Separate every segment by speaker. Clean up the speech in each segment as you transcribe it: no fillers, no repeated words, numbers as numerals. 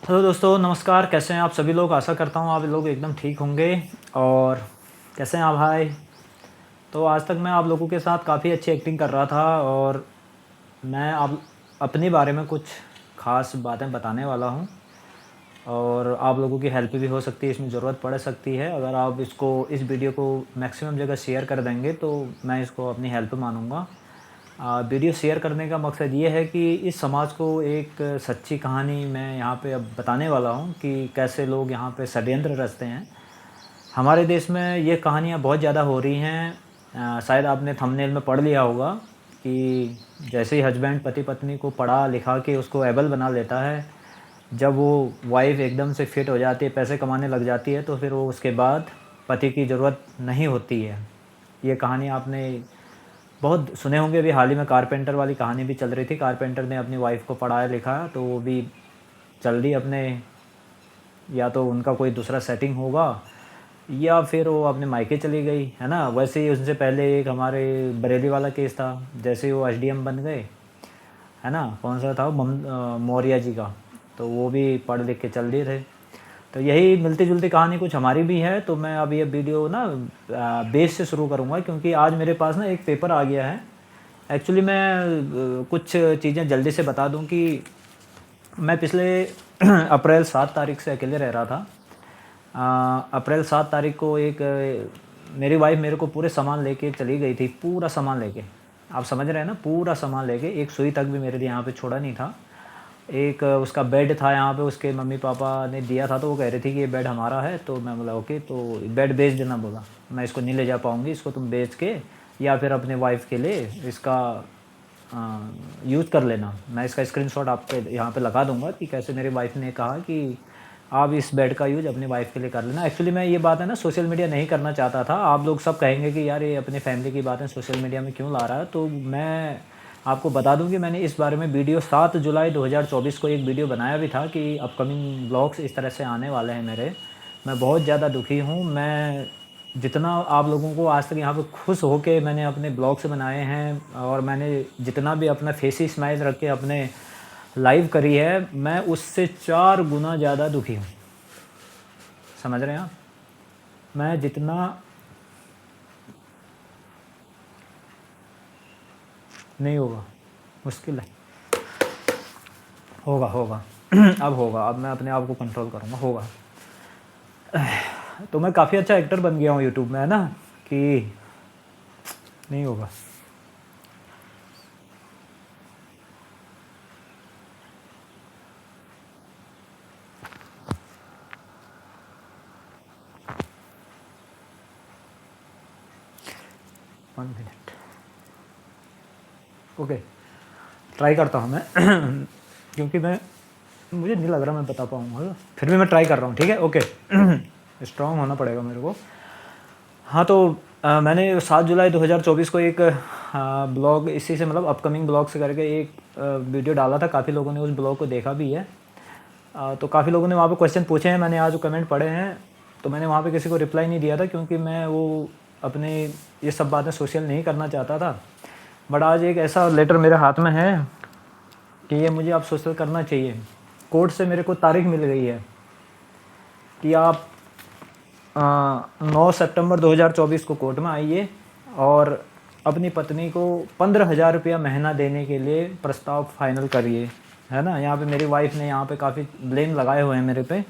Speaker 1: Hello दोस्तों, नमस्कार। कैसे हैं आप सभी लोग? आशा करता हूँ आप लोग एकदम ठीक होंगे। और कैसे हैं आप भाई? तो आज तक मैं आप लोगों के साथ काफ़ी अच्छी एक्टिंग कर रहा था और मैं अब अपने बारे में कुछ ख़ास बातें बताने वाला हूँ और आप लोगों की हेल्प भी हो सकती है, इसमें ज़रूरत पड़ सकती है। अगर आप इस वीडियो को मैक्सिमम जगह शेयर कर देंगे तो मैं इसको अपनी हेल्प मानूँगा। वीडियो शेयर करने का मकसद ये है कि इस समाज को एक सच्ची कहानी मैं यहाँ पे अब बताने वाला हूँ कि कैसे लोग यहाँ पे षड्यंत्र रचते हैं। हमारे देश में ये कहानियाँ बहुत ज़्यादा हो रही हैं। शायद आपने थंबनेल में पढ़ लिया होगा कि जैसे ही हस्बैंड पति-पत्नी को पढ़ा लिखा के उसको एबल बना लेता है, जब वो वाइफ़ एकदम से फिट हो जाती है, पैसे कमाने लग जाती है, तो फिर वो उसके बाद पति की ज़रूरत नहीं होती है। ये कहानी आपने बहुत सुने होंगे। अभी हाल ही में कारपेंटर वाली कहानी भी चल रही थी। कारपेंटर ने अपनी वाइफ़ को पढ़ाया-लिखाया तो वो भी चल रही अपने, या तो उनका कोई दूसरा सेटिंग होगा या फिर वो अपने मायके चली गई, है ना? वैसे ही उनसे पहले एक हमारे बरेली वाला केस था, जैसे ही वो एसडीएम बन गए, है ना? कौन-सा था मौर्य जी का, तो वो भी पढ़ लिख के चल दिए थे। तो यही मिलती-जुलती कहानी कुछ हमारी भी है। तो मैं अब ये वीडियो ना बेस से शुरू करूँगा क्योंकि आज मेरे पास ना एक पेपर आ गया है। एक्चुअली मैं कुछ चीज़ें जल्दी से बता दूँ कि मैं पिछले अप्रैल 7 तारीख से अकेले रह रहा था। अप्रैल 7 तारीख को मेरी वाइफ़ मेरे को पूरे सामान लेके चली गई थी, पूरा सामान लेके। आप समझ रहे हैं ना? पूरा सामान लेके, एक सुई तक भी मेरे लिए यहाँ पे छोड़ा नहीं था। एक उसका बेड था यहाँ पे, उसके मम्मी-पापा ने दिया था, तो वो कह रही थी कि ये बेड हमारा है। तो मैं बोला ओके, तो बेड बेच देना बोला। मैं इसको नहीं ले जा पाऊँगी, इसको तुम बेच के या फिर अपने वाइफ़ के लिए इसका यूज़ कर लेना। मैं इसका स्क्रीनशॉट आप पे यहाँ पे लगा दूँगा कि कैसे मेरी वाइफ़ ने कहा कि आप इस बेड का यूज़ अपनी वाइफ़ के लिए कर लेना। एक्चुअली मैं ये बात है ना सोशल मीडिया नहीं करना चाहता था। आप लोग सब कहेंगे कि यार ये अपनी फैमिली की बातें सोशल मीडिया में क्यों ला रहा है? तो मैं आपको बता दूँ कि मैंने इस बारे में वीडियो 7 जुलाई 2024 को एक वीडियो बनाया भी था कि अपकमिंग व्लॉग्स इस तरह से आने वाले हैं मेरे। मैं बहुत ज़्यादा दुखी हूँ। मैं जितना आप लोगों को आज तक यहाँ पे खुश होके मैंने अपने ब्लॉग्स बनाए हैं और मैंने जितना भी अपना फेस स्माइल रख के अपने लाइव करी है, मैं उससे 4 गुना ज़्यादा दुखी हूँ। समझ रहे हैं आप? मैं जितना नहीं होगा, मुश्किल है। होगा, होगा। अब होगा, अब मैं अपने आप को कंट्रोल करूँगा, होगा। तो मैं काफ़ी अच्छा एक्टर बन गया हूँ यूट्यूब में, है ना? कि नहीं होगा। One minute. ओके, ट्राई करता हूँ मैं। क्योंकि मुझे नहीं लग रहा मैं बता पाऊँगा, फिर भी मैं ट्राई कर रहा हूँ, ठीक है? ओके। स्ट्रॉन्ग होना पड़ेगा मेरे को। हाँ, तो मैंने 7 जुलाई 2024 को एक ब्लॉग इसी से मतलब अपकमिंग ब्लॉग से करके एक वीडियो डाला था। काफ़ी लोगों ने उस ब्लॉग को देखा भी है। तो काफ़ी लोगों ने वहाँ पे क्वेश्चन पूछे हैं, मैंने आज कमेंट पढ़े हैं। तो मैंने वहाँ पे किसी को रिप्लाई नहीं दिया था क्योंकि मैं वो अपने ये सब बातें सोशल नहीं करना चाहता था। बट आज एक ऐसा लेटर मेरे हाथ में है कि ये मुझे अब सोशल करना चाहिए। कोर्ट से मेरे को तारीख मिल गई है कि आप 9 सितंबर 2024 को कोर्ट में आइए और अपनी पत्नी को 15,000 रुपया महीना देने के लिए प्रस्ताव फाइनल करिए, है ना? यहाँ पे मेरी वाइफ़ ने यहाँ पे काफ़ी ब्लेम लगाए हुए हैं मेरे पे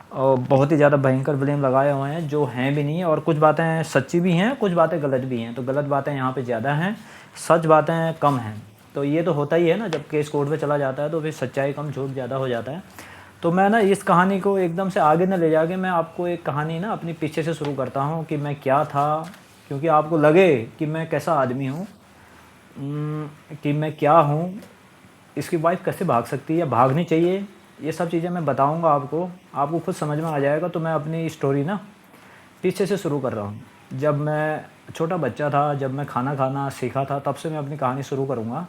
Speaker 1: और बहुत ही ज़्यादा भयंकर ब्लेम लगाए हुए हैं जो हैं भी नहीं, और कुछ बातें सच्ची भी हैं, कुछ बातें गलत भी हैं। तो गलत बातें यहाँ पे ज़्यादा हैं, सच बातें कम हैं। तो ये तो होता ही है ना, जब केस कोर्ट में चला जाता है तो फिर सच्चाई कम, झूठ ज़्यादा हो जाता है। तो मैं ना इस कहानी को एकदम से आगे ना ले जाके मैं आपको एक कहानी ना अपनी पीछे से शुरू करता हूँ कि मैं क्या था, क्योंकि आपको लगे कि मैं कैसा आदमी हूँ, कि मैं क्या हूँ, इसकी वाइफ़ कैसे भाग सकती है या भागनी चाहिए, ये सब चीज़ें मैं बताऊँगा आपको खुद समझ में आ जाएगा। तो मैं अपनी स्टोरी ना पीछे से शुरू कर रहा हूँ। जब मैं छोटा बच्चा था, जब मैं खाना खाना सीखा था, तब से मैं अपनी कहानी शुरू करूँगा।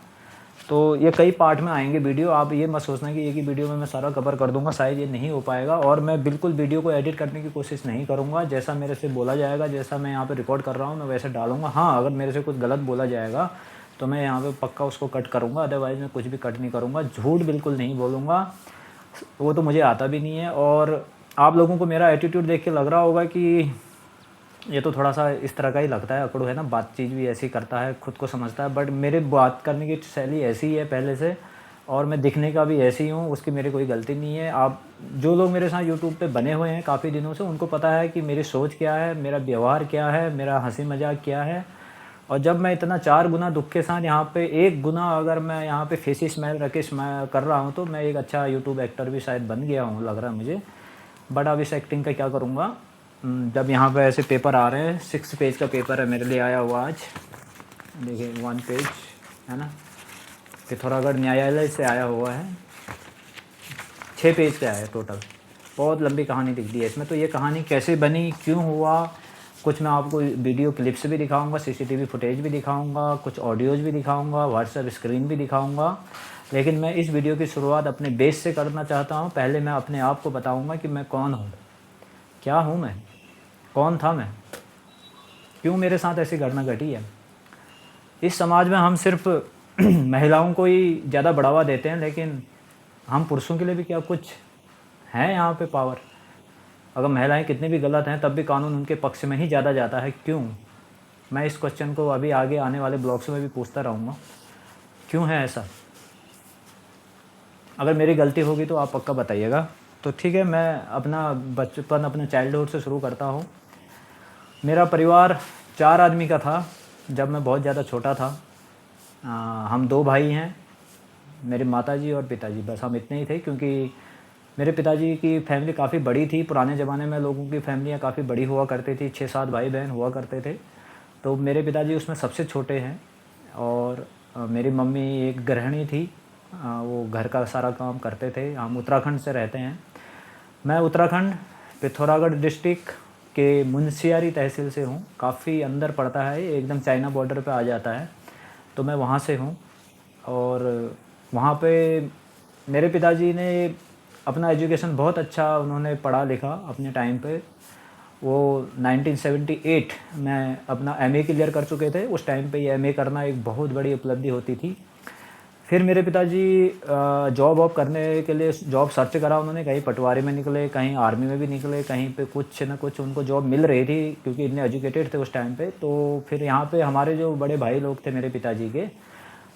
Speaker 1: तो ये कई पार्ट में आएँगे वीडियो, आप ये मत सोचना कि एक ही वीडियो में मैं सारा कवर कर दूँगा, शायद ये नहीं हो पाएगा। और मैं बिल्कुल वीडियो को एडिट करने की कोशिश नहीं करूँगा, जैसा मेरे से बोला जाएगा, जैसा मैं यहाँ पे रिकॉर्ड कर रहा हूँ, मैं वैसे डालूँगा। हाँ, अगर मेरे से कुछ गलत बोला जाएगा, तो मैं यहाँ पे पक्का उसको कट करूँगा, अदरवाइज़ मैं कुछ भी कट नहीं करूँगा। झूठ बिल्कुल नहीं बोलूँगा वो तो मुझे आता भी नहीं है। और आप लोगों को मेरा एटीट्यूड देख के लग रहा होगा कि ये तो थोड़ा-सा इस तरह का ही लगता है, अकड़ू है ना, बातचीत भी ऐसी करता है, खुद को समझता है। बट मेरे बात करने की शैली ऐसी ही है पहले से, और मैं दिखने का भी ऐसे ही हूँ, उसकी मेरी कोई गलती नहीं है। आप जो लोग मेरे साथ यूट्यूब पे बने हुए हैं काफ़ी दिनों से, उनको पता है कि मेरी सोच क्या है, मेरा व्यवहार क्या है, मेरा हँसी-मज़ाक क्या है। और जब मैं इतना 4 गुना दुःख के साथ यहाँ पे 1 गुना अगर मैं यहाँ पे फेसी स्माइल रख के स्माइल कर रहा हूँ, तो मैं एक अच्छा यूट्यूब एक्टर भी शायद बन गया हूँ, लग रहा है मुझे। बट अब इस एक्टिंग का क्या करूँगा। जब यहाँ पे ऐसे पेपर आ रहे हैं, 6 पेज का पेपर है मेरे लिए आया हुआ आज। देखिए 1 पेज है ना, पिथौरागढ़ न्यायालय से आया हुआ है। 6 पेज का है टोटल। बहुत लंबी कहानी लिख दी है इसमें। तो ये कहानी कैसे बनी, क्यों हुआ, कुछ मैं आपको वीडियो क्लिप्स भी दिखाऊंगा, सीसीटीवी फुटेज भी दिखाऊंगा, कुछ ऑडियोज़ भी दिखाऊंगा, व्हाट्सएप स्क्रीन भी दिखाऊंगा। लेकिन मैं इस वीडियो की शुरुआत अपने बेस से करना चाहता हूँ। पहले मैं अपने आप को बताऊँगा कि मैं कौन हूँ, क्या हूँ मैं, कौन था मैं, क्यों मेरे साथ ऐसी घटना घटी है। इस समाज में हम सिर्फ महिलाओं को ही ज़्यादा बढ़ावा देते हैं, लेकिन हम पुरुषों के लिए भी क्या कुछ है यहाँ पे पावर। अगर महिलाएं कितनी भी गलत हैं, तब भी कानून उनके पक्ष में ही ज़्यादा जाता है। क्यों? मैं इस क्वेश्चन को अभी आगे आने वाले ब्लॉग्स में भी पूछता रहूँगा, क्यों है ऐसा। अगर मेरी गलती होगी तो आप पक्का बताइएगा। तो ठीक है, मैं अपना बचपन, अपने चाइल्डहुड से शुरू करता हूँ। मेरा परिवार 4 आदमी का था जब मैं बहुत ज़्यादा छोटा था। हम 2 भाई हैं, मेरे माताजी और पिताजी, बस हम इतने ही थे। क्योंकि मेरे पिताजी की फैमिली काफ़ी बड़ी थी। पुराने ज़माने में लोगों की फैमिलियाँ काफ़ी बड़ी हुआ करती थी, 6-7 भाई बहन हुआ करते थे। तो मेरे पिताजी उसमें सबसे छोटे हैं। और मेरी मम्मी एक गृहिणी थी, वो घर का सारा काम करते थे। हम उत्तराखंड से रहते हैं। मैं उत्तराखंड पिथौरागढ़ डिस्ट्रिक्ट के मुनस्यारी तहसील से हूँ। काफ़ी अंदर पड़ता है, एकदम चाइना बॉर्डर पे आ जाता है। तो मैं वहाँ से हूँ। और वहाँ पे मेरे पिताजी ने अपना एजुकेशन बहुत अच्छा उन्होंने पढ़ा लिखा अपने टाइम पे। वो 1978 में अपना एमए क्लियर कर चुके थे। उस टाइम पे ये एमए करना एक बहुत बड़ी उपलब्धि होती थी। फिर मेरे पिताजी जॉब वॉब करने के लिए जॉब सर्च करा उन्होंने। कहीं पटवारी में निकले, कहीं आर्मी में भी निकले, कहीं पे कुछ ना कुछ उनको जॉब मिल रही थी, क्योंकि इतने एजुकेटेड थे उस टाइम पे। तो फिर यहाँ पे हमारे जो बड़े भाई लोग थे मेरे पिताजी के,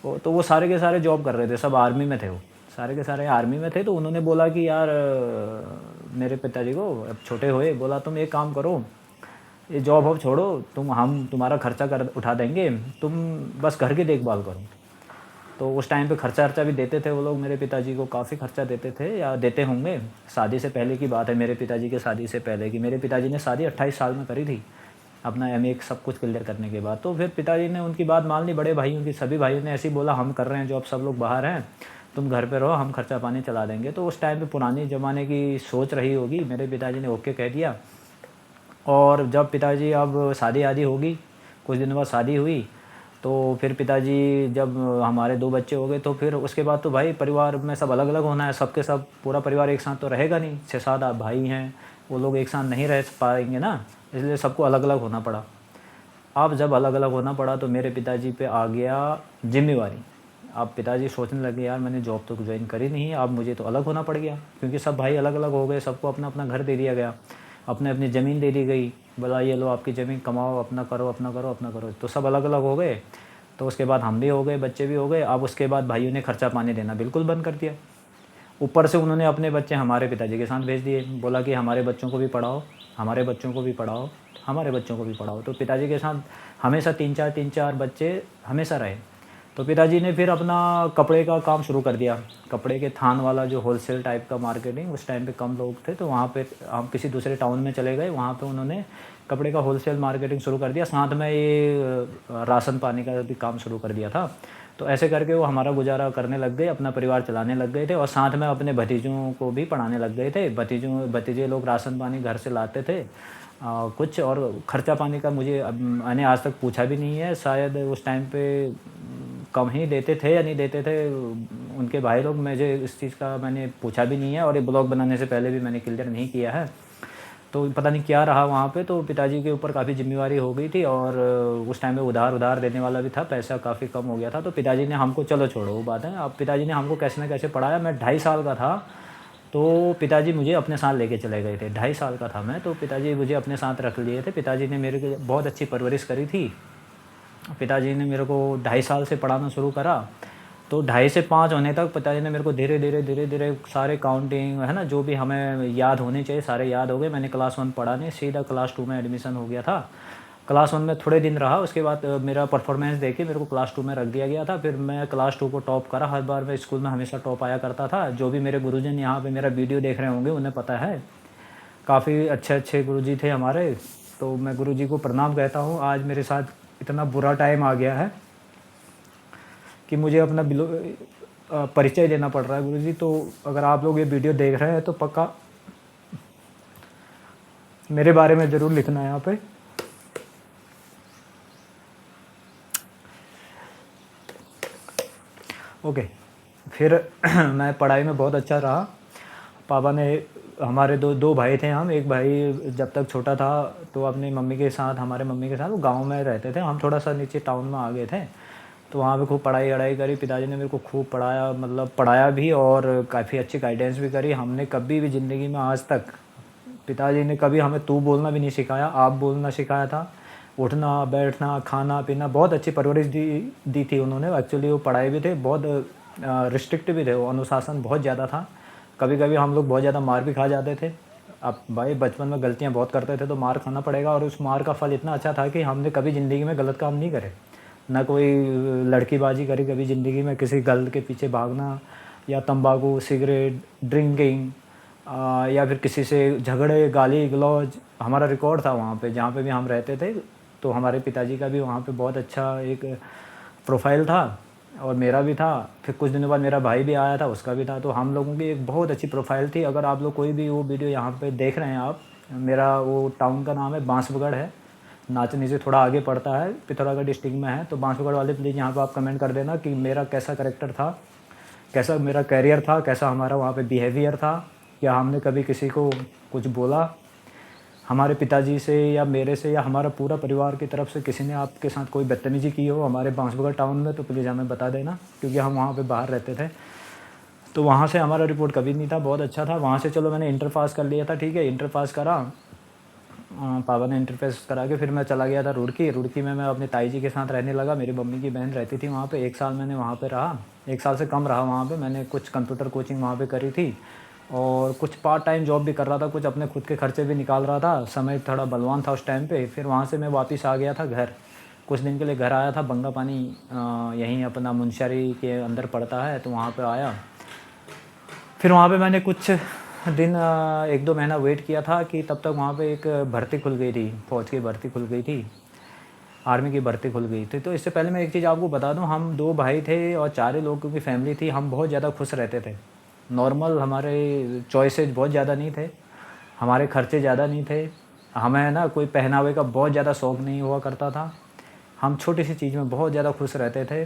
Speaker 1: वो सारे के सारे जॉब कर रहे थे, सब आर्मी में थे। वो सारे के सारे आर्मी में थे। तो उन्होंने बोला कि यार, मेरे पिताजी को, अब छोटे हुए, बोला तुम एक काम करो, ये जॉब वॉब छोड़ो, हम तुम्हारा खर्चा कर उठा देंगे, तुम बस घर की देखभाल करो। तो उस टाइम पे खर्चा भी देते थे वो लोग मेरे पिताजी को, काफ़ी खर्चा देते थे, या देते होंगे। शादी से पहले की बात है, मेरे पिताजी के शादी से पहले की। मेरे पिताजी ने शादी 28 साल में करी थी, अपना एमए सब कुछ क्लियर करने के बाद। तो फिर पिताजी ने उनकी बात मान ली। बड़े भाइयों की, सभी भाइयों ने ऐसे ही बोला, हम कर रहे हैं जॉब, सब लोग बाहर हैं, तुम घर पे रहो, हम खर्चा पानी चला देंगे। तो उस टाइम पे पुरानी ज़माने की सोच रही होगी, मेरे पिताजी ने ओके कह दिया। और जब पिताजी, अब शादी आदि होगी, कुछ दिन बाद शादी हुई, तो फिर पिताजी, जब हमारे 2 बच्चे हो गए, तो फिर उसके बाद तो भाई परिवार में सब अलग अलग होना है। सबके सब, पूरा परिवार एक साथ तो रहेगा नहीं। 6-7 भाई हैं, वो लोग एक साथ नहीं रह पाएंगे ना, इसलिए सबको अलग अलग होना पड़ा। अब जब अलग अलग होना पड़ा तो मेरे पिताजी पे आ गया जिम्मेवारी। अब पिताजी सोचने लगे, यार मैंने जॉब तो ज्वाइन करी नहीं है, अब मुझे तो अलग होना पड़ गया। क्योंकि सब भाई अलग अलग हो गए, सबको अपना अपना घर दे दिया गया, अपने अपनी ज़मीन दे दी गई। बोला ये लो आपकी ज़मीन, कमाओ, अपना करो, अपना करो, अपना करो। तो सब अलग अलग हो गए। तो उसके बाद हम भी हो गए, बच्चे भी हो गए। अब उसके बाद भाइयों ने खर्चा पानी देना बिल्कुल बंद कर दिया। ऊपर से उन्होंने अपने बच्चे हमारे पिताजी के साथ भेज दिए। बोला कि हमारे बच्चों को भी पढ़ाओ, हमारे बच्चों को भी पढ़ाओ, हमारे बच्चों को भी पढ़ाओ। तो पिताजी के साथ हमेशा 3-4 बच्चे हमेशा रहे। तो पिताजी ने फिर अपना कपड़े का काम शुरू कर दिया। कपड़े के थान वाला जो होलसेल टाइप का मार्केटिंग, उस टाइम पे कम लोग थे, तो वहाँ पे हम किसी दूसरे टाउन में चले गए। वहाँ पे उन्होंने कपड़े का होलसेल मार्केटिंग शुरू कर दिया। साथ में ये राशन पानी का भी काम शुरू कर दिया था। तो ऐसे करके वो हमारा गुजारा करने लग गए, अपना परिवार चलाने लग गए थे। और साथ में अपने भतीजों को भी पढ़ाने लग गए थे। भतीजे लोग राशन पानी घर से लाते थे कुछ। और ख़र्चा पानी का मैंने आज तक पूछा भी नहीं है। शायद उस टाइम पे कम ही देते थे या नहीं देते थे उनके भाई लोग, मुझे इस चीज़ का मैंने पूछा भी नहीं है। और ये ब्लॉग बनाने से पहले भी मैंने क्लियर नहीं किया है। तो पता नहीं क्या रहा वहाँ पे। तो पिताजी के ऊपर काफ़ी ज़िम्मेवारी हो गई थी। और उस टाइम पे उधार देने वाला भी था, पैसा काफ़ी कम हो गया था। तो पिताजी ने हमको, चलो छोड़ो वो बात है, अब पिताजी ने हमको कैसे न कैसे पढ़ाया। मैं 2.5 साल का था तो पिताजी मुझे अपने साथ लेके चले गए थे, 2.5 साल का था मैं, तो पिताजी मुझे अपने साथ रख लिए थे। पिताजी ने मेरे को बहुत अच्छी परवरिश करी थी। पिताजी ने मेरे को 2.5 साल से पढ़ाना शुरू करा, तो 2.5 से 5 होने तक पिताजी ने मेरे को धीरे-धीरे सारे काउंटिंग है ना, जो भी हमें याद होने चाहिए सारे याद हो गए। मैंने क्लास 1 पढ़ा नहीं, सीधा क्लास 2 में एडमिशन हो गया था। क्लास 1 में थोड़े दिन रहा, उसके बाद मेरा परफॉर्मेंस देख के मेरे को क्लास 2 में रख दिया गया था। फिर मैं क्लास 2 को टॉप करा, हर बार मैं स्कूल में हमेशा टॉप आया करता था। जो भी मेरे गुरुजन यहाँ पे मेरा वीडियो देख रहे होंगे उन्हें पता है, काफ़ी अच्छे-अच्छे गुरुजी थे हमारे, तो मैं गुरुजी को प्रणाम कहता हूँ। आज मेरे साथ इतना बुरा टाइम आ गया है कि मुझे अपना परिचय देना पड़ रहा है गुरुजी। तो अगर आप लोग ये वीडियो देख रहे हैं तो पक्का मेरे बारे में ज़रूर लिखना है यहाँ पे। ओके, फिर मैं पढ़ाई में बहुत अच्छा रहा। पापा ने हमारे दो भाई थे हम, एक भाई जब तक छोटा था तो अपनी मम्मी के साथ, हमारे मम्मी के साथ वो गाँव में रहते थे, हम थोड़ा सा नीचे टाउन में आ गए थे। तो वहाँ पे खूब पढ़ाई करी। पिताजी ने मेरे को खूब पढ़ाया, मतलब पढ़ाया भी और काफ़ी अच्छी गाइडेंस भी करी। हमने कभी भी ज़िंदगी में आज तक पिताजी ने कभी हमें तू बोलना भी नहीं सिखाया, आप बोलना सिखाया था। उठना बैठना खाना पीना बहुत अच्छी परवरिश दी थी उन्होंने। एक्चुअली वो पढ़ाई भी थे, बहुत रिस्ट्रिक्ट भी थे, वो अनुशासन बहुत ज़्यादा था। कभी कभी हम लोग बहुत ज़्यादा मार भी खा जाते थे। अब भाई बचपन में गलतियाँ बहुत करते थे तो मार खाना पड़ेगा, और उस मार का फल इतना अच्छा था कि हमने कभी ज़िंदगी में गलत काम नहीं करे, ना कोई लड़कीबाजी करी कभी ज़िंदगी में, किसी गल के पीछे भागना या तंबाकू सिगरेट ड्रिंकिंग या फिर किसी से झगड़े गाली गलौज। हमारा रिकॉर्ड था वहाँ पे जहाँ पे भी हम रहते थे। तो हमारे पिताजी का भी वहाँ पे बहुत अच्छा एक प्रोफाइल था और मेरा भी था। फिर कुछ दिनों बाद मेरा भाई भी आया था, उसका भी था। तो हम लोगों की एक बहुत अच्छी प्रोफाइल थी। अगर आप लोग कोई भी वो वीडियो यहाँ पे देख रहे हैं, आप, मेरा वो टाउन का नाम है बांसबगढ़ है, नाचनी से थोड़ा आगे पड़ता है, पिथौरागढ़ डिस्ट्रिक्ट में है। तो बांसबगढ़ वाले प्लीज़ यहाँ पे आप कमेंट कर देना कि मेरा कैसा करेक्टर था, कैसा मेरा कैरियर था, कैसा हमारा वहाँ पे बिहेवियर था, क्या हमने कभी किसी को कुछ बोला हमारे पिताजी से या मेरे से या हमारा पूरा परिवार की तरफ से किसी ने आपके साथ कोई बदतमीज़ी की हो हमारे बांसबगढ़ टाउन में, तो प्लीज़ हमें बता देना, क्योंकि हम वहाँ पे बाहर रहते थे। तो वहाँ से हमारा रिपोर्ट कभी नहीं था, बहुत अच्छा था। वहाँ से चलो मैंने इंटर पास कर लिया था, ठीक है, इंटर पास करा, पापा ने इंटर पास करा के फिर मैं चला गया था रुड़की में मैं अपने ताई जी के साथ रहने लगा। मेरी मम्मी की बहन रहती थी वहाँ पे। 1 साल मैंने वहाँ पे रहा, 1 साल से कम रहा वहाँ पे। मैंने कुछ कंप्यूटर कोचिंग वहाँ पे करी थी और कुछ पार्ट टाइम जॉब भी कर रहा था, कुछ अपने खुद के खर्चे भी निकाल रहा था। समय थोड़ा बलवान था उस टाइम पे। फिर वहाँ से मैं वापस आ गया था घर, कुछ दिन के लिए घर आया था। बंगा पानी यहीं अपना मुंशियारी के अंदर पड़ता है, तो वहाँ पे आया। फिर वहाँ पे मैंने कुछ दिन 1-2 महीना वेट किया था कि तब तक वहाँ पे एक भर्ती खुल गई थी, फ़ौज की भर्ती खुल गई थी, आर्मी की भर्ती खुल गई थी। तो इससे पहले मैं एक चीज़ आपको बता दूँ, हम 2 भाई थे और 4 लोगों की फैमिली थी। हम बहुत ज़्यादा खुश रहते थे, नॉर्मल, हमारे चॉइसेस बहुत ज़्यादा नहीं थे, हमारे खर्चे ज़्यादा नहीं थे, हमें ना कोई पहनावे का बहुत ज़्यादा शौक़ नहीं हुआ करता था। हम छोटी सी चीज़ में बहुत ज़्यादा खुश रहते थे।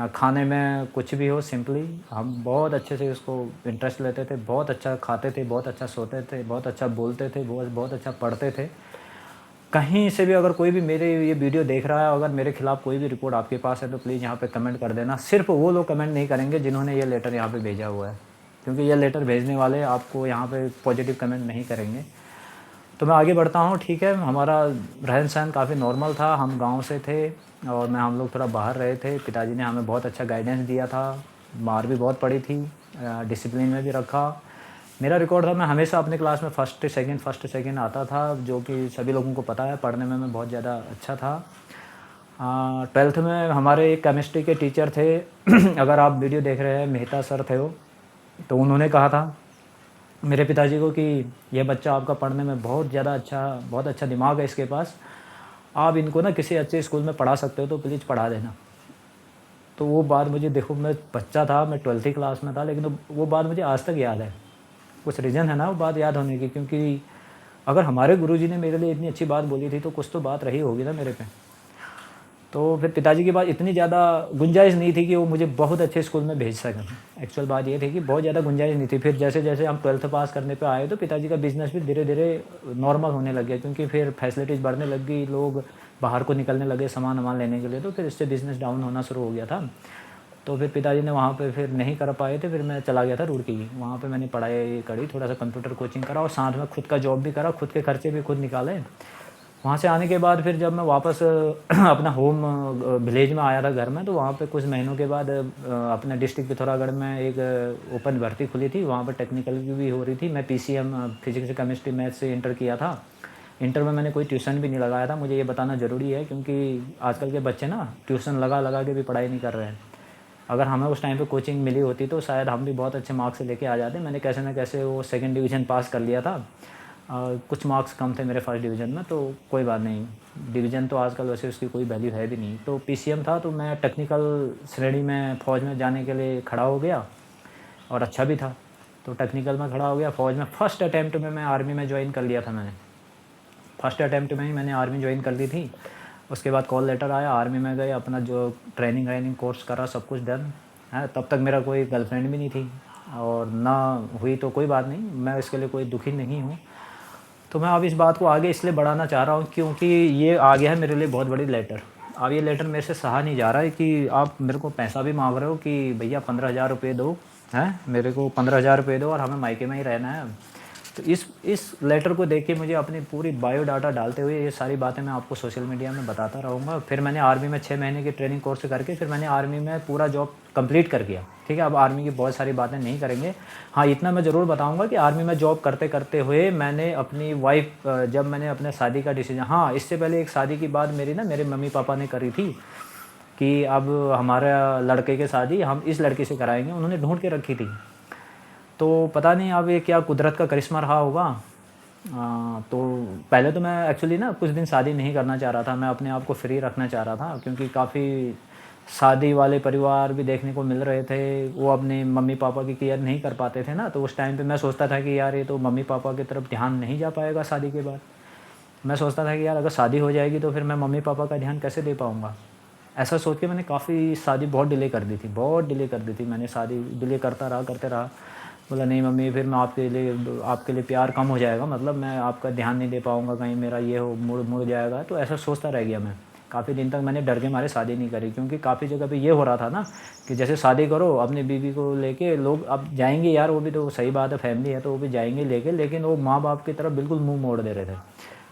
Speaker 1: खाने में कुछ भी हो, सिंपली हम बहुत अच्छे से उसको इंटरेस्ट लेते थे, बहुत अच्छा खाते थे, बहुत अच्छा सोते थे, बहुत अच्छा बोलते थे, बहुत अच्छा पढ़ते थे। कहीं से भी अगर कोई भी मेरे ये वीडियो देख रहा है, अगर मेरे खिलाफ़ कोई भी रिपोर्ट आपके पास है तो प्लीज़ यहाँ पे कमेंट कर देना। सिर्फ वो लोग कमेंट नहीं करेंगे जिन्होंने ये लेटर यहाँ पे भेजा हुआ है, क्योंकि ये लेटर भेजने वाले आपको यहाँ पे पॉजिटिव कमेंट नहीं करेंगे। तो मैं आगे बढ़ता हूँ, ठीक है। हमारा रहन सहन काफ़ी नॉर्मल था, हम गांव से थे और हम लोग थोड़ा बाहर रहे थे। पिताजी ने हमें बहुत अच्छा गाइडेंस दिया था, मार भी बहुत पड़ी थी, डिसिप्लिन में भी रखा। मेरा रिकॉर्ड था, मैं हमेशा अपने क्लास में फर्स्ट सेकंड आता था, जो कि सभी लोगों को पता है। पढ़ने में मैं बहुत ज़्यादा अच्छा था। 12th में हमारे एक केमिस्ट्री के टीचर थे अगर आप वीडियो देख रहे हैं, मेहता सर थे वो, तो उन्होंने कहा था मेरे पिताजी को कि यह बच्चा आपका पढ़ने में बहुत अच्छा दिमाग है इसके पास, आप इनको ना किसी अच्छे स्कूल में पढ़ा सकते हो तो प्लीज़ पढ़ा देना। तो वो बात मुझे, देखो मैं बच्चा था, मैं 12th क्लास में था, लेकिन वो बात मुझे आज तक याद है। कुछ रीज़न है ना वो बात याद होने की, क्योंकि अगर हमारे गुरुजी ने मेरे लिए इतनी अच्छी बात बोली थी तो कुछ तो बात रही होगी ना मेरे पे। तो फिर पिताजी की बात इतनी ज़्यादा गुंजाइश नहीं थी कि वो मुझे बहुत अच्छे स्कूल में भेज सकें। एक्चुअल बात ये थी कि बहुत ज़्यादा गुंजाइश नहीं थी। फिर जैसे जैसे हम 12th पास करने पे आए तो पिताजी का बिज़नेस भी धीरे धीरे नॉर्मल होने लग गया, क्योंकि फिर फैसिलिटीज़ बढ़ने लग गई, लोग बाहर को निकलने लगे सामान वामान लेने के लिए, तो फिर इससे बिज़नेस डाउन होना शुरू हो गया था। तो फिर पिताजी ने वहाँ पे फिर नहीं कर पाए थे, फिर मैं चला गया था रुड़की। वहाँ पे मैंने पढ़ाई करी, थोड़ा-सा कंप्यूटर कोचिंग करा और साथ में खुद का जॉब भी करा, खुद के खर्चे भी खुद निकाले। वहाँ से आने के बाद फिर जब मैं वापस अपना होम विलेज में आया था घर में, तो वहाँ पे कुछ महीनों के बाद अपने डिस्ट्रिक्ट पिथौरागढ़ में एक ओपन भर्ती खुली थी, वहाँ पर टेक्निकल की भी हो रही थी। मैं पीसीएम फिज़िक्स, केमिस्ट्री, मैथ्स से इंटर किया था। इंटर में मैंने कोई ट्यूशन भी नहीं लगाया था, मुझे ये बताना ज़रूरी है क्योंकि आजकल के बच्चे ना ट्यूशन लगा के भी पढ़ाई नहीं कर रहे हैं। अगर हमें उस टाइम पे कोचिंग मिली होती तो शायद हम भी बहुत अच्छे मार्क्स से लेके आ जाते। मैंने कैसे ना कैसे वो सेकंड डिवीज़न पास कर लिया था। कुछ मार्क्स कम थे मेरे फर्स्ट डिवीज़न में, तो कोई बात नहीं, डिवीज़न तो आजकल वैसे उसकी कोई वैल्यू है भी नहीं। तो पीसीएम था, तो मैं टेक्निकल श्रेणी में फ़ौज में जाने के लिए खड़ा हो गया और अच्छा भी था। तो टेक्निकल में खड़ा हो गया फ़ौज में। फर्स्ट अटैम्प्ट में मैं आर्मी में ज्वाइन कर लिया था मैंने। फर्स्ट अटैम्प्ट में ही मैंने आर्मी ज्वाइन कर ली थी। उसके बाद कॉल लेटर आया, आर्मी में गए, अपना जो ट्रेनिंग कोर्स करा, सब कुछ डन है। तब तक मेरा कोई गर्लफ्रेंड भी नहीं थी और ना हुई तो कोई बात नहीं, मैं इसके लिए कोई दुखी नहीं हूँ। तो मैं अब इस बात को आगे इसलिए बढ़ाना चाह रहा हूँ क्योंकि ये आ गया है मेरे लिए बहुत बड़ी लेटर। अब ये लेटर मेरे से सहा नहीं जा रहा है कि आप मेरे को पैसा भी मांग रहे हो कि भैया 15,000 रुपये दो, हैं, मेरे को 15,000 रुपये दो और हमें मायके में ही रहना है। तो इस लेटर को देख के मुझे अपनी पूरी बायोडाटा डालते हुए ये सारी बातें मैं आपको सोशल मीडिया में बताता रहूँगा। फिर मैंने आर्मी में 6 महीने की ट्रेनिंग कोर्स करके फिर मैंने आर्मी में पूरा जॉब कंप्लीट कर दिया। ठीक है, अब आर्मी की बहुत सारी बातें नहीं करेंगे। हाँ, इतना मैं ज़रूर बताऊँगा कि आर्मी में जॉब करते करते हुए मैंने अपनी वाइफ़, जब मैंने अपने शादी का डिसीजन, हाँ, इससे पहले एक शादी की बात मेरी ना मेरे मम्मी पापा ने करी थी कि अब हमारा लड़के की शादी हम इस लड़की से कराएँगे, उन्होंने ढूँढ के रखी थी। तो पता नहीं अब ये क्या कुदरत का करिश्मा रहा होगा। तो पहले तो मैं एक्चुअली ना कुछ दिन शादी नहीं करना चाह रहा था, मैं अपने आप को फ्री रखना चाह रहा था क्योंकि काफ़ी शादी वाले परिवार भी देखने को मिल रहे थे, वो अपने मम्मी पापा की केयर नहीं कर पाते थे ना। तो उस टाइम पे मैं सोचता था कि यार ये तो मम्मी पापा की तरफ ध्यान नहीं जा पाएगा शादी के बाद। मैं सोचता था कि यार अगर शादी हो जाएगी तो फिर मैं मम्मी पापा का ध्यान कैसे दे पाऊँगा। ऐसा सोच के मैंने काफ़ी शादी बहुत डिले कर दी थी, बहुत डिले कर दी थी मैंने, शादी डिले करता रहा, करते रहा। बोला नहीं मम्मी, फिर मैं आपके लिए प्यार कम हो जाएगा, मतलब मैं आपका ध्यान नहीं दे पाऊँगा, कहीं मेरा ये हो मुड़ मुड़ जाएगा। तो ऐसा सोचता रह गया मैं। काफ़ी दिन तक मैंने डर के मारे शादी नहीं करी क्योंकि काफ़ी जगह पे ये हो रहा था ना कि जैसे शादी करो अपनी बीवी को लेके, लोग अब जाएँगे यार, वो भी तो सही बात है, फैमिली है तो वो भी जाएँगे लेके, लेकिन वो माँ-बाप की तरफ बिल्कुल मुँह मोड़ दे रहे थे।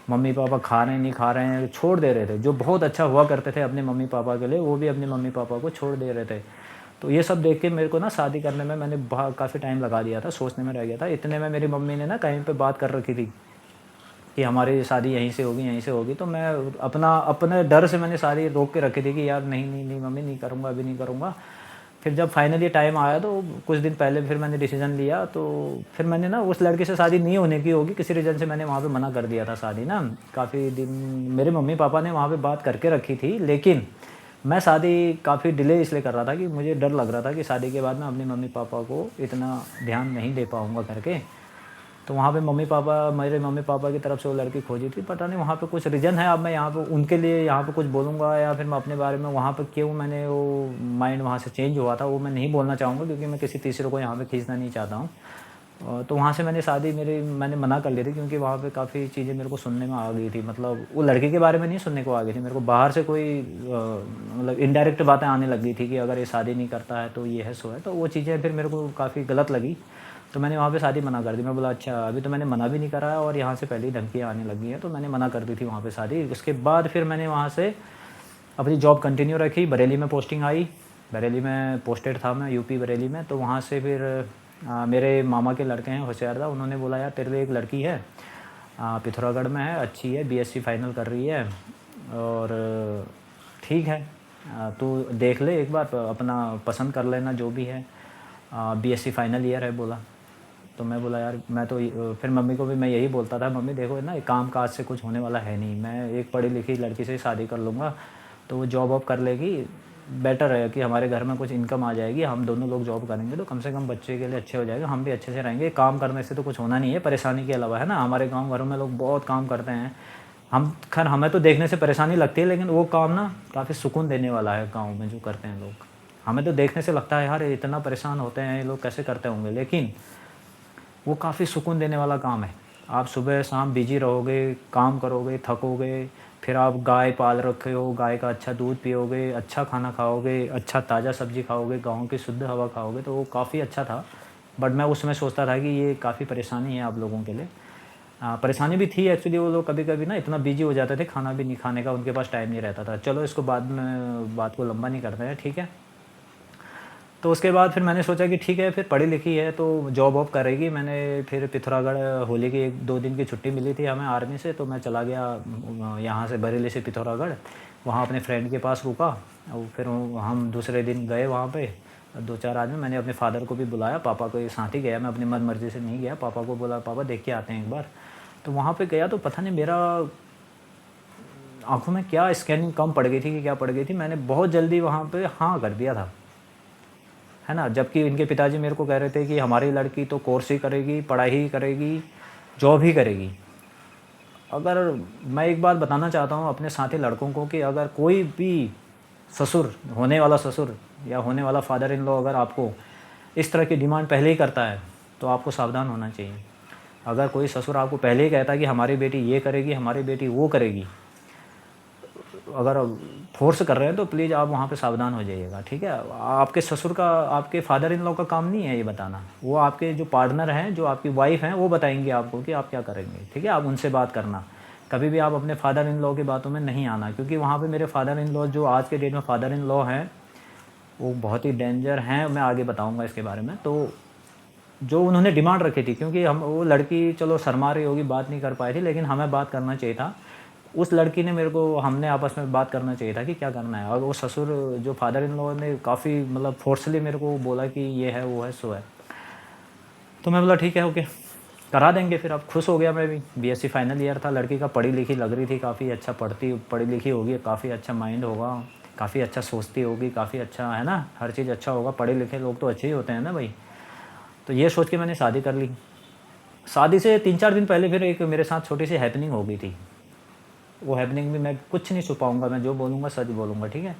Speaker 1: मम्मी पापा खा रहे हैं, नहीं खा रहे हैं, छोड़ दे रहे थे। जो बहुत अच्छा हुआ करते थे अपने मम्मी पापा के लिए, वो भी अपने मम्मी पापा को छोड़ दे रहे थे। तो ये सब देख के मेरे को ना शादी करने में मैंने काफ़ी टाइम लगा दिया था, सोचने में रह गया था। इतने में मेरी मम्मी ने ना कहीं पे बात कर रखी थी कि हमारी शादी यहीं से होगी, यहीं से होगी। तो मैं अपने डर से मैंने शादी रोक के रखी थी कि यार नहीं, नहीं, नहीं मम्मी, नहीं करूँगा, अभी नहीं करूँगा। फिर जब फाइनली टाइम आया तो कुछ दिन पहले फिर मैंने डिसीज़न लिया, तो फिर मैंने ना उस लड़के से शादी नहीं होने की होगी, किसी रीज़न से मैंने वहाँ पे मना कर दिया था शादी ना। काफ़ी दिन मेरे मम्मी पापा ने वहाँ पे बात करके रखी थी, लेकिन मैं शादी काफ़ी डिले इसलिए कर रहा था कि मुझे डर लग रहा था कि शादी के बाद मैं अपने मम्मी पापा को इतना ध्यान नहीं दे पाऊँगा करके। तो वहाँ पे मेरे मम्मी पापा की तरफ से वो लड़की खोजी थी, पता नहीं वहाँ पे कुछ रीज़न है। अब मैं यहाँ पे उनके लिए यहाँ पे कुछ बोलूँगा या फिर मैं अपने बारे में वहाँ पे क्यों मैंने वो माइंड वहाँ से चेंज हुआ था, वो मैं नहीं बोलना चाहूँगा क्योंकि मैं किसी तीसरे को यहाँ पे खींचना नहीं चाहता हूँ। तो वहाँ से मैंने मना कर ली थी क्योंकि वहाँ पे काफ़ी चीज़ें मेरे को सुनने में आ गई थी। मतलब वो लड़के के बारे में नहीं सुनने को आ गई थी, मेरे को बाहर से कोई मतलब इनडायरेक्ट बातें आने लग गई थी कि अगर ये शादी नहीं करता है तो ये है, सो है। तो वो चीज़ें फिर मेरे को काफ़ी गलत लगी, तो मैंने वहाँ पे शादी मना कर दी। मैं बोला अच्छा, अभी तो मैंने मना भी नहीं करा है और यहाँ से पहले ही धमकियाँ आने लगी हैं, तो मैंने मना कर दी थी वहाँ पे शादी। उसके बाद फिर मैंने वहाँ से अपनी जॉब कंटिन्यू रखी। बरेली में पोस्टिंग आई, बरेली में पोस्टेड था मैं, यूपी बरेली में। तो वहाँ से फिर मेरे मामा के लड़के हैं होशियारदा, उन्होंने बोला यार तेरे लिए एक लड़की है, पिथौरागढ़ में है, अच्छी है, बीएससी फाइनल कर रही है और ठीक है, तू देख ले एक बार, अपना पसंद कर लेना जो भी है, बीएससी फाइनल ईयर है बोला। तो मैं बोला यार मैं तो फिर मम्मी को भी मैं यही बोलता था, मम्मी देखो ना काम काज से कुछ होने वाला है नहीं, मैं एक पढ़ी लिखी लड़की से शादी कर लूँगा तो वो जॉब वॉब कर लेगी, बेटर है कि हमारे घर में कुछ इनकम आ जाएगी, हम दोनों लोग जॉब करेंगे तो कम से कम बच्चे के लिए अच्छे हो जाएगा, हम भी अच्छे से रहेंगे। काम करने से तो कुछ होना नहीं है परेशानी के अलावा, है ना। हमारे गाँव घरों में लोग बहुत काम करते हैं, खैर हमें तो देखने से परेशानी लगती है, लेकिन वो काम ना काफ़ी सुकून देने वाला है गाँव में जो करते हैं लोग। हमें तो देखने से लगता है यार इतना परेशान होते हैं ये लोग, कैसे करते होंगे, लेकिन वो काफ़ी सुकून देने वाला काम है। आप सुबह शाम बिजी रहोगे, काम करोगे, थकोगे, फिर आप गाय पाल रखे हो, गाय का अच्छा दूध पियोगे, अच्छा खाना खाओगे, अच्छा ताज़ा सब्ज़ी खाओगे, गाँव की शुद्ध हवा खाओगे, तो वो काफ़ी अच्छा था। बट मैं उस समय सोचता था कि ये काफ़ी परेशानी है आप लोगों के लिए। परेशानी भी थी एक्चुअली, वो लोग कभी-कभी ना इतना बिज़ी हो जाते थे, खाना भी नहीं खाने का उनके पास टाइम नहीं रहता था। चलो इसको बाद में बात को लंबा नहीं करते हैं, ठीक है? तो उसके बाद फिर मैंने सोचा कि ठीक है, फिर पढ़ी-लिखी है तो जॉब वॉब करेगी। मैंने फिर पिथौरागढ़ होली की 1-2 दिन की छुट्टी मिली थी हमें आर्मी से, तो मैं चला गया यहाँ से बरेली से पिथौरागढ़। वहाँ अपने फ्रेंड के पास रुका और फिर हम दूसरे दिन गए वहाँ पे 2-4 आदमी। मैंने अपने फ़ादर को भी बुलाया, पापा के साथ ही गया, मैं अपनी मन मर्ज़ी से नहीं गया। पापा को बोला, "पापा देख के आते हैं एक बार।" तो वहाँ पे गया तो पता नहीं मेरा आँखों में क्या स्कैनिंग कम पड़ गई थी कि क्या पड़ गई थी, मैंने बहुत जल्दी वहाँ पे हाँ कर दिया था। है ना? जबकि इनके पिताजी मेरे को कह रहे थे कि हमारी लड़की तो कोर्स ही करेगी, पढ़ाई ही करेगी, जॉब ही करेगी। अगर मैं एक बात बताना चाहता हूँ अपने साथी लड़कों को कि अगर कोई भी ससुर, होने वाला ससुर या होने वाला फादर इन लॉ अगर आपको इस तरह की डिमांड पहले ही करता है, तो आपको सावधान होना चाहिए। अगर कोई ससुर आपको पहले ही कहता है कि हमारी बेटी ये करेगी, हमारी बेटी वो करेगी, अगर फ़ोर्स कर रहे हैं तो प्लीज़ आप वहाँ पे सावधान हो जाइएगा, ठीक है? आपके ससुर का, आपके फादर इन लॉ का काम नहीं है ये बताना। वो आपके जो पार्टनर हैं, जो आपकी वाइफ़ हैं, वो बताएँगे आपको कि आप क्या करेंगे, ठीक है? आप उनसे बात करना। कभी भी आप अपने फादर इन लॉ की बातों में नहीं आना, क्योंकि वहाँ पे मेरे फादर इन लॉ, जो आज के डेट में फादर इन लॉ हैं, वो बहुत ही डेंजर हैं, मैं आगे बताऊँगा इसके बारे में। तो जो उन्होंने डिमांड रखी थी, क्योंकि हम वो लड़की चलो शर्मा रही होगी, बात नहीं कर पाई थी, लेकिन हमें बात करना चाहिए था। उस लड़की ने मेरे को, हमने आपस में बात करना चाहिए था कि क्या करना है, और वो ससुर, जो फादर इन लॉ ने काफ़ी मतलब फ़ोर्सली मेरे को बोला कि ये है, वो है, सो है। तो मैं बोला ठीक है, ओके, करा देंगे फिर। अब खुश हो गया मैं भी। बीएससी फाइनल ईयर था, लड़की का पढ़ी-लिखी लग रही थी, काफ़ी अच्छा पढ़ी-लिखी होगी, काफ़ी अच्छा माइंड होगा, काफ़ी अच्छा सोचती होगी, काफ़ी अच्छा, है ना? हर चीज़ अच्छा होगा, पढ़े-लिखे लोग तो अच्छे ही होते हैं ना भई। तो ये सोच के मैंने शादी कर ली। शादी से 3-4 दिन पहले फिर एक मेरे साथ छोटी-सी हैपनिंग हो गई थी। वो हैपनिंग भी मैं कुछ नहीं छुपाऊँगा, मैं जो बोलूँगा सच बोलूँगा, ठीक है?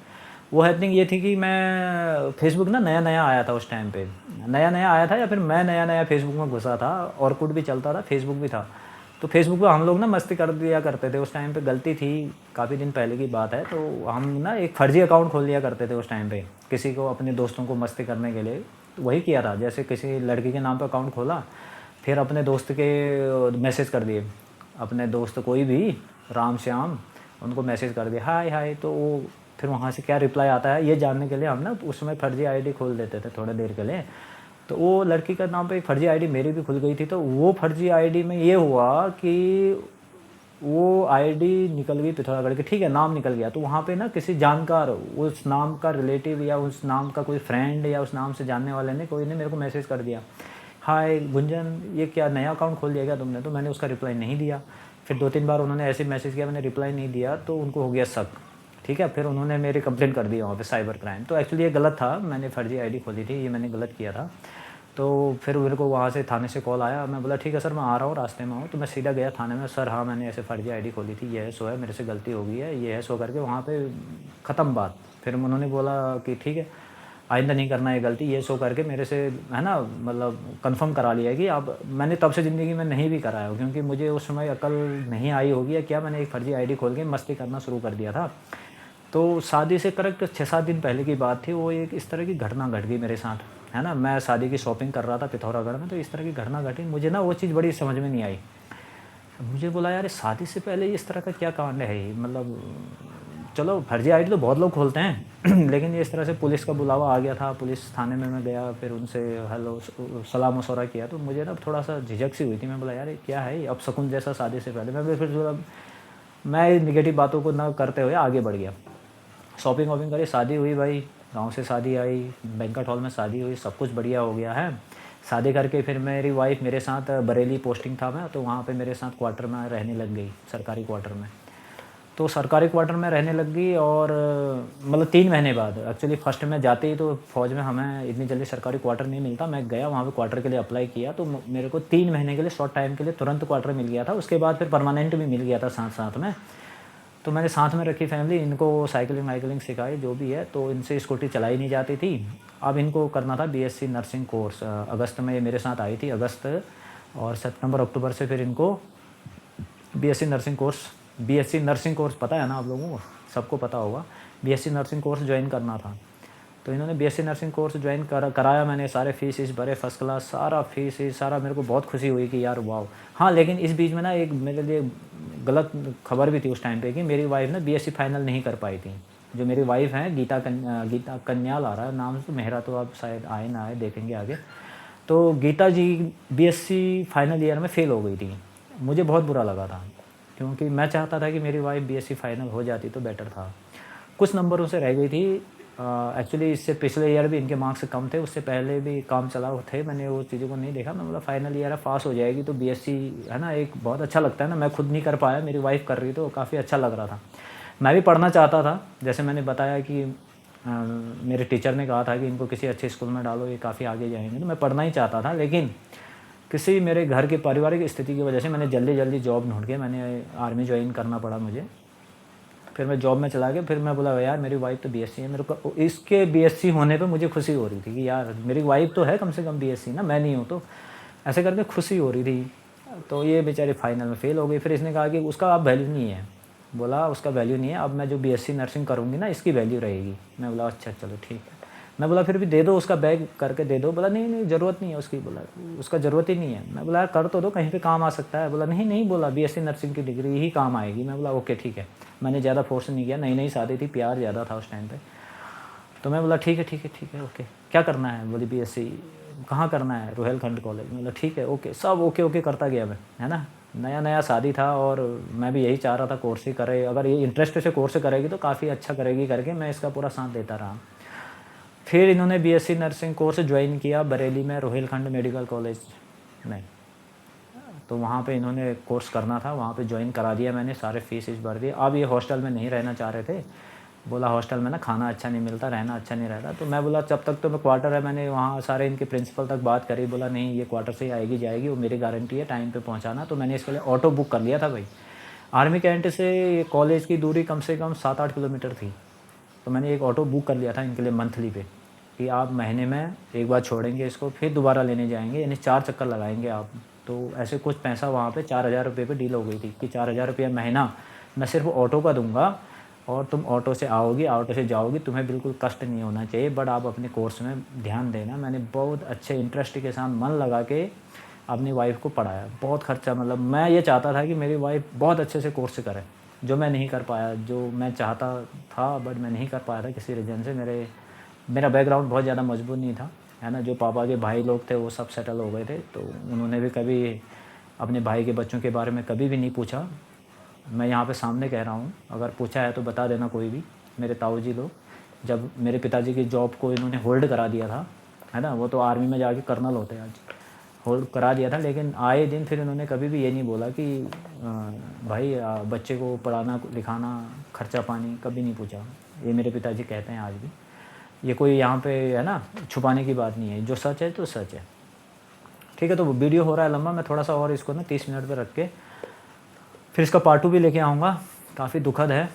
Speaker 1: वो हैपनिंग ये थी कि मैं फ़ेसबुक ना नया-नया आया था उस टाइम पे। नया-नया आया था या फिर मैं नया-नया फ़ेसबुक में घुसा था, ऑरकुट भी चलता था, फ़ेसबुक भी था। तो फ़ेसबुक पे हम लोग ना मस्ती कर दिया करते थे, उस टाइम पे गलती थी, काफ़ी दिन पहले की बात है। तो हम ना एक फ़र्ज़ी अकाउंट खोल लिया करते थे उस टाइम पे, किसी को, अपने दोस्तों को मस्ती करने के लिए। तो वही किया था, जैसे किसी लड़की के नाम पे अकाउंट खोला, फिर अपने दोस्त के मैसेज कर दिए, अपने दोस्त कोई भी, राम श्याम, उनको मैसेज कर दिया, हाय हाय। तो वो फिर वहाँ से क्या रिप्लाई आता है ये जानने के लिए हम ना उसमें फ़र्ज़ी आईडी खोल देते थे थोड़ी देर के लिए। तो वो लड़की का नाम पे एक फ़र्ज़ी आईडी मेरी भी खुल गई थी। तो वो फ़र्ज़ी आईडी में ये हुआ कि वो आईडी निकल गई पिथौरागढ़ की, ठीक है, नाम निकल गया। तो वहाँ पे ना किसी जानकार, उस नाम का रिलेटिव या उस नाम का कोई फ्रेंड या उस नाम से जानने वाले ने, कोई ने मेरे को मैसेज कर दिया, हाय गुंजन, ये क्या नया अकाउंट खोल दिया क्या तुमने? तो मैंने उसका रिप्लाई नहीं दिया। फिर 2-3 बार उन्होंने ऐसे मैसेज किया, मैंने रिप्लाई नहीं दिया, तो उनको हो गया शक, ठीक है? फिर उन्होंने मेरी कंप्लेंट कर दी वहाँ पे, साइबर क्राइम। तो एक्चुअली ये गलत था, मैंने फ़र्ज़ी आईडी खोली थी, ये मैंने गलत किया था। तो फिर मेरे को वहाँ से थाने से कॉल आया, मैं बोला ठीक है सर, मैं आ रहा हूँ, रास्ते में हूँ। तो मैं सीधा गया थाने में, सर हाँ, मैंने ऐसे फ़र्ज़ी आईडी खोली थी, ये है सो है, मेरे से गलती हो गई है, ये है सो करके वहाँ पे ख़त्म बात। फिर उन्होंने बोला कि ठीक है, आइंदा नहीं करना ये गलती, ये सो करके मेरे से, है ना, मतलब कन्फर्म करा लिया कि अब मैंने तब से ज़िंदगी में नहीं भी कराया हो, क्योंकि मुझे उस समय अकल नहीं आई होगी या क्या, मैंने एक फ़र्ज़ी आईडी खोल के मस्ती करना शुरू कर दिया था। तो शादी से करेक्ट 6-7 दिन पहले की बात थी, वो एक इस तरह की घटना घट गई मेरे साथ, है ना? मैं शादी की शॉपिंग कर रहा था पिथौरागढ़ में, तो इस तरह की घटना घटी। मुझे ना वो चीज़ बड़ी समझ में नहीं आई। मुझे बोला यार, शादी से पहले इस तरह का क्या कांड है ये? मतलब चलो फर्जी आईडी तो बहुत लोग खोलते हैं लेकिन ये इस तरह से पुलिस का बुलावा आ गया था, पुलिस थाने में मैं गया, फिर उनसे हेलो सलाम मशवरा किया, तो मुझे ना थोड़ा सा झिझक सी हुई थी। मैं बोला यार ये क्या है, अब शकुन जैसा शादी से पहले। मैं फिर थोड़ा, मैं निगेटिव बातों को ना करते हुए आगे बढ़ गया। शॉपिंग वॉपिंग करी, शादी हुई भाई, गाँव से शादी आई, बैंक्वेट हॉल में शादी हुई, सब कुछ बढ़िया हो गया है। शादी करके फिर मेरी वाइफ़ मेरे साथ, बरेली पोस्टिंग था मैं, तो वहाँ पे मेरे साथ क्वार्टर में रहने लग गई, सरकारी क्वार्टर में। तो सरकारी क्वार्टर में रहने लग गई और मतलब 3 महीने बाद, एक्चुअली फर्स्ट में जाते ही तो फ़ौज में हमें इतनी जल्दी सरकारी क्वार्टर नहीं मिलता। मैं गया वहाँ पे क्वार्टर के लिए अप्लाई किया, तो मेरे को 3 महीने के लिए, शॉर्ट टाइम के लिए तुरंत क्वार्टर मिल गया था। उसके बाद फिर परमानेंट भी मिल गया था साथ-साथ में। तो मैंने साथ में रखी फैमिली, इनको साइकिलिंग वाइकिलिंग सिखाई जो भी है, तो इनसे स्कूटी चलाई नहीं जाती थी। अब इनको करना था बीएससी नर्सिंग कोर्स। अगस्त में ये मेरे साथ आई थी, अगस्त और सितंबर अक्टूबर से फिर इनको बीएससी नर्सिंग कोर्स पता है ना आप लोगों को, सबको पता होगा, बीएससी नर्सिंग कोर्स ज्वाइन करना था। तो इन्होंने बीएससी नर्सिंग कोर्स ज्वाइन कराया, मैंने सारे फीस भरे फर्स्ट क्लास, सारा फीस सारा, मेरे को बहुत खुशी हुई कि यार वाह। हाँ, लेकिन इस बीच में ना एक मेरे लिए गलत खबर भी थी उस टाइम पे कि मेरी वाइफ ना बीएससी फाइनल नहीं कर पाई थी। जो मेरी वाइफ हैं गीता कन्याल आ रहा है नाम, तो मेहरा तो आप शायद आए ना आए, देखेंगे आगे। तो गीता जी बीएससी फाइनल ईयर में फ़ेल हो गई थी। मुझे बहुत बुरा लगा था क्योंकि मैं चाहता था कि मेरी वाइफ बीएससी फाइनल हो जाती तो बेटर था। कुछ नंबरों से रह गई थी। एक्चुअली इससे पिछले ईयर भी इनके मार्क्स कम थे, उससे पहले भी काम चलाऊ थे, मैंने वो चीज़ों को नहीं देखा। मैं बोला फाइनल ईयर है, पास हो जाएगी तो बीएससी है ना, एक बहुत अच्छा लगता है ना। मैं खुद नहीं कर पाया, मेरी वाइफ कर रही तो काफ़ी अच्छा लग रहा था। मैं भी पढ़ना चाहता था, जैसे मैंने बताया कि मेरे टीचर ने कहा था कि इनको किसी अच्छे स्कूल में डालो, ये काफ़ी आगे जाएंगे, तो मैं पढ़ना ही चाहता था। लेकिन किसी मेरे घर के पारिवारिक स्थिति की वजह से मैंने जल्दी जॉब ढूंढ के मैंने आर्मी ज्वाइन करना पड़ा मुझे। फिर मैं जॉब में चला गया। फिर मैं बोला यार मेरी वाइफ तो बीएससी है, मेरे को इसके बीएससी होने पे मुझे खुशी हो रही थी कि यार मेरी वाइफ तो है कम से कम बीएससी ना, मैं नहीं हूँ, तो ऐसे करके खुशी हो रही थी। तो ये बेचारी फाइनल में फ़ेल हो गई। फिर इसने कहा कि उसका अब वैल्यू नहीं है, बोला उसका वैल्यू नहीं है, अब मैं जो बीएससी नर्सिंग करूँगी ना इसकी वैल्यू रहेगी। मैं बोला अच्छा चलो ठीक है। मैं बोला फिर भी दे दो, उसका बैग करके दे दो। बोला नहीं ज़रूरत नहीं है उसकी, बोला उसका ज़रूरत ही नहीं है। मैं बोला कर तो दो, कहीं पे काम आ सकता है। बोला नहीं बोला बीएससी नर्सिंग की डिग्री ही काम आएगी। मैं बोला ओके ठीक है। मैंने ज़्यादा फोर्स नहीं किया, नई शादी थी, प्यार ज़्यादा था उस टाइम पे। तो मैं बोला ठीक है ओके। क्या करना है? बोली बीएससी। कहाँ करना है? रोहेलखंड कॉलेज। बोला ठीक है ओके। सब ओके करता गया मैं, है ना। नया शादी था और मैं भी यही चाह रहा था कोर्स ही करे, अगर ये इंटरेस्ट से कोर्स करेगी तो काफ़ी अच्छा करेगी करके मैं इसका पूरा साथ देता रहा। फिर इन्होंने बीएससी नर्सिंग कोर्स ज्वाइन किया बरेली में, रोहेलखंड मेडिकल कॉलेज में। तो वहाँ पे इन्होंने कोर्स करना था, वहाँ पे ज्वाइन करा दिया मैंने, सारे फीस भर दिए। अब ये हॉस्टल में नहीं रहना चाह रहे थे, बोला हॉस्टल में ना खाना अच्छा नहीं मिलता, रहना अच्छा नहीं रहता। तो मैं बोला जब तक तो मैं क्वार्टर है, मैंने वहाँ सारे इनके प्रिंसिपल तक बात करी, बोला नहीं ये क्वार्टर से ही आएगी जाएगी, वो मेरी गारंटी है टाइम पे पहुँचाना। तो मैंने इसके लिए ऑटो बुक कर लिया था भाई। आर्मी कैंट से कॉलेज की दूरी कम से कम 7-8 किलोमीटर थी। तो मैंने एक ऑटो बुक कर लिया था इनके लिए मंथली पे, कि आप महीने में एक बार छोड़ेंगे इसको, फिर दोबारा लेने जाएंगे, यानी 4 चक्कर लगाएंगे आप। तो ऐसे कुछ पैसा वहाँ पे 4,000 रुपये पे डील हो गई थी कि 4,000 रुपया महीना मैं सिर्फ ऑटो का दूंगा और तुम ऑटो से आओगी, ऑटो से जाओगी, तुम्हें बिल्कुल कष्ट नहीं होना चाहिए, बट आप अपने कोर्स में ध्यान देना। मैंने बहुत अच्छे इंटरेस्ट के साथ मन लगा के अपनी वाइफ को पढ़ाया। बहुत खर्चा, मतलब मैं ये चाहता था कि मेरी वाइफ बहुत अच्छे से कोर्स करे, जो मैं नहीं कर पाया, जो मैं चाहता था बट मैं नहीं कर पाया था किसी रीज़न से। मेरा बैकग्राउंड बहुत ज़्यादा मजबूत नहीं था, है ना। जो पापा के भाई लोग थे वो सब सेटल हो गए थे, तो उन्होंने भी कभी अपने भाई के बच्चों के बारे में कभी भी नहीं पूछा। मैं यहाँ पे सामने कह रहा हूँ, अगर पूछा है तो बता देना कोई भी, मेरे ताऊ जी लोग। जब मेरे पिताजी की जॉब को इन्होंने होल्ड करा दिया था, है ना, वो तो आर्मी में जाके कर्नल होते हैं आज, होल्ड करा दिया था, लेकिन आए दिन फिर इन्होंने कभी भी ये नहीं बोला कि भाई बच्चे को पढ़ाना लिखाना खर्चा पानी, कभी नहीं पूछा। ये मेरे पिताजी कहते हैं आज भी। ये कोई यहाँ पे है ना छुपाने की बात नहीं है, जो सच है तो सच है। ठीक है, तो वीडियो हो रहा है लंबा, मैं थोड़ा सा और इसको ना 30 मिनट पे रख के फिर इसका पार्ट 2 भी लेके आऊँगा। काफ़ी दुखद है,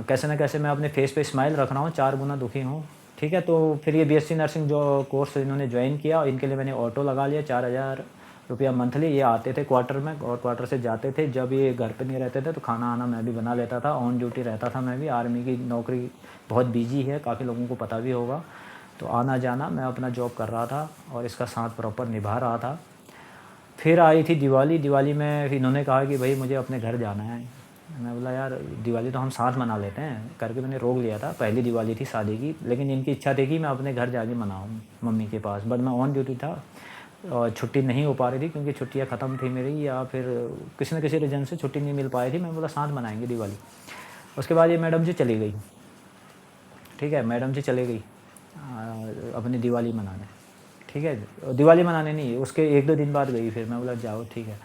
Speaker 1: कैसे ना कैसे मैं अपने फेस पे स्माइल रख रहा हूँ, 4 गुना दुखी हूँ। ठीक है, तो फिर ये बीएससी नर्सिंग जो कोर्स इन्होंने ज्वाइन किया, इनके लिए मैंने ऑटो लगा लिया, 4,000 रुपया मंथली। ये आते थे क्वार्टर में और क्वार्टर से जाते थे। जब ये घर पे नहीं रहते थे तो खाना आना मैं भी बना लेता था, ऑन ड्यूटी रहता था मैं भी। आर्मी की नौकरी बहुत बिजी है, काफ़ी लोगों को पता भी होगा। तो आना जाना मैं अपना जॉब कर रहा था और इसका साथ प्रॉपर निभा रहा था। फिर आई थी दिवाली में इन्होंने कहा कि भाई मुझे अपने घर जाना है। मैं बोला यार दिवाली तो हम साथ मना लेते हैं करके मैंने रोक लिया था। पहली दिवाली थी शादी की, लेकिन इनकी इच्छा थी कि मैं अपने घर जाके मनाऊँ मम्मी के पास, बट मैं ऑन ड्यूटी था और छुट्टी नहीं हो पा रही थी क्योंकि छुट्टियाँ ख़त्म थी मेरी, या फिर किसी न किसी रीज़न से छुट्टी नहीं मिल पाई थी। मैं बोला साथ मनाएंगे दिवाली। उसके बाद ये मैडम जी चली गई। ठीक है, मैडम जी चली गई अपनी दिवाली मनाने। ठीक है, दिवाली मनाने नहीं, उसके 1-2 दिन बाद गई। फिर मैं बोला जाओ ठीक है।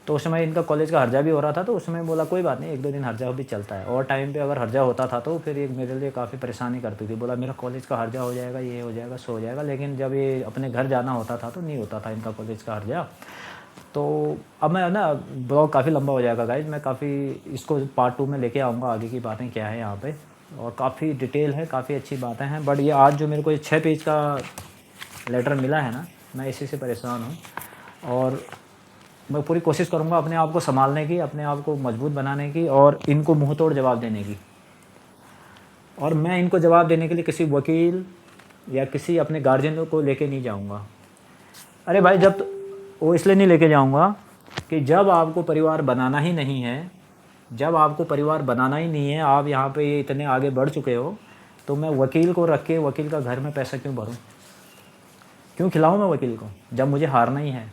Speaker 1: तो उस समय इनका कॉलेज का हर्जा भी हो रहा था, तो उसमें बोला कोई बात नहीं, 1-2 दिन हर्जा भी चलता है। और टाइम पे अगर हर्जा होता था तो फिर ये मेरे लिए काफ़ी परेशानी करती थी। बोला मेरा कॉलेज का हर्जा हो जाएगा, ये हो जाएगा, सो हो जाएगा। लेकिन जब ये अपने घर जाना होता था तो नहीं होता था इनका कॉलेज का हर्जा। तो अब मैं ना ब्लॉग काफ़ी लंबा हो जाएगा गाइज, मैं काफ़ी इसको पार्ट 2 में लेके आऊँगा, आगे की बातें क्या है यहाँ पे, और काफ़ी डिटेल है, काफ़ी अच्छी बातें हैं। बट ये आज जो मेरे को 6 पेज का लेटर मिला है ना, मैं इसी से परेशान हूँ। और मैं पूरी कोशिश करूँगा अपने आप को सँभालने की, अपने आप को मजबूत बनाने की और इनको मुँह तोड़ जवाब देने की। और मैं इनको जवाब देने के लिए किसी वकील या किसी अपने गार्जियन को लेके नहीं जाऊँगा। अरे भाई, जब वो इसलिए नहीं लेके जाऊँगा कि जब आपको परिवार बनाना ही नहीं है, जब आपको परिवार बनाना ही नहीं है, आप यहाँ पे इतने आगे बढ़ चुके हो, तो मैं वकील को रख के वकील का घर में पैसा क्यों भरूँ? क्यों खिलाऊँ मैं वकील को जब मुझे हारना ही है?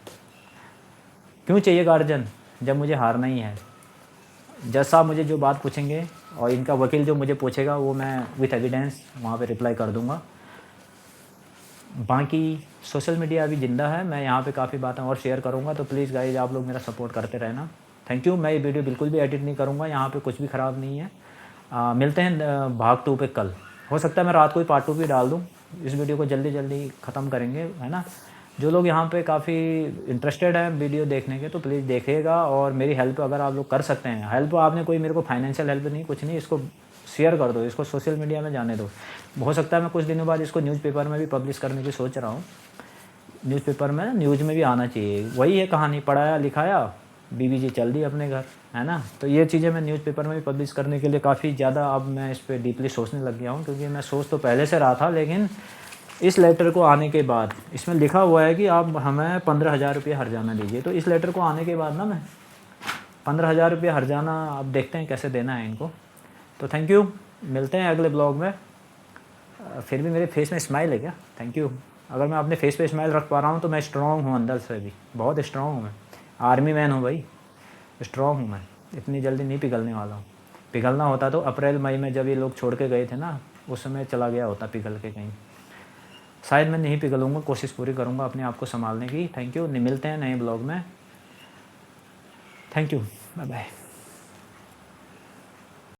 Speaker 1: क्यों चाहिए गार्जियन जब मुझे हारना ही है? जज साहब मुझे जो बात पूछेंगे और इनका वकील जो मुझे पूछेगा वो मैं विथ एविडेंस वहाँ पे रिप्लाई कर दूँगा। बाकी सोशल मीडिया अभी ज़िंदा है, मैं यहाँ पे काफ़ी बातें और शेयर करूँगा, तो प्लीज़ गाइज़ आप लोग मेरा सपोर्ट करते रहना। Thank you. मैं ये वीडियो बिल्कुल भी एडिट नहीं करूँगा, यहाँ पे कुछ भी ख़राब नहीं है। मिलते हैं भाग 2 पे कल। हो सकता है मैं रात को ही पार्ट 2 भी डाल दूँ। इस वीडियो को जल्दी ख़त्म करेंगे, है ना? जो लोग यहाँ पे काफ़ी इंटरेस्टेड हैं वीडियो देखने के, तो प्लीज़ देखिएगा और मेरी हेल्प अगर आप लोग कर सकते हैं। हेल्प आपने कोई मेरे को फाइनेंशियल हेल्प नहीं, कुछ नहीं, इसको शेयर कर दो, इसको सोशल मीडिया में जाने दो। हो सकता है मैं कुछ दिनों बाद इसको न्यूज़पेपर में भी पब्लिश करने की सोच रहा हूँ। न्यूज़पेपर में, न्यूज़ में भी आना चाहिए। वही है कहानी, पढ़ाया लिखाया, बीवी जी चल दी अपने घर, है ना? तो ये चीज़ें मैं न्यूज़पेपर में भी पब्लिश करने के लिए काफ़ी ज़्यादा अब मैं इस पे डीपली सोचने लग गया हूँ, क्योंकि मैं सोच तो पहले से रहा था, लेकिन इस लेटर को आने के बाद इसमें लिखा हुआ है कि आप हमें 15,000 रुपये हर्जाना दीजिए। तो इस लेटर को आने के बाद ना मैं 15,000 रुपये हर्जाना अब देखते हैं कैसे देना है इनको। तो थैंक यू, मिलते हैं अगले ब्लॉग में। फिर भी मेरे फेस में स्माइल है क्या? Thank you. अगर मैं अपने फेस पे स्माइल रख पा रहा हूँ तो मैं स्ट्रॉन्ग हूँ, अंदर से भी बहुत स्ट्रॉन्ग हूँ। मैं आर्मी मैन हूँ भाई, स्ट्रॉन्ग हूँ मैं, इतनी जल्दी नहीं पिघलने वाला हूँ। पिघलना होता तो अप्रैल मई में जब ये लोग छोड़ के गए थे ना, उस समय चला गया होता पिघल के कहीं। शायद मैं नहीं पिघलूँगा, कोशिश पूरी करूँगा अपने आप को संभालने की। थैंक यू, मिलते हैं नए ब्लॉग में। Thank you, bye bye.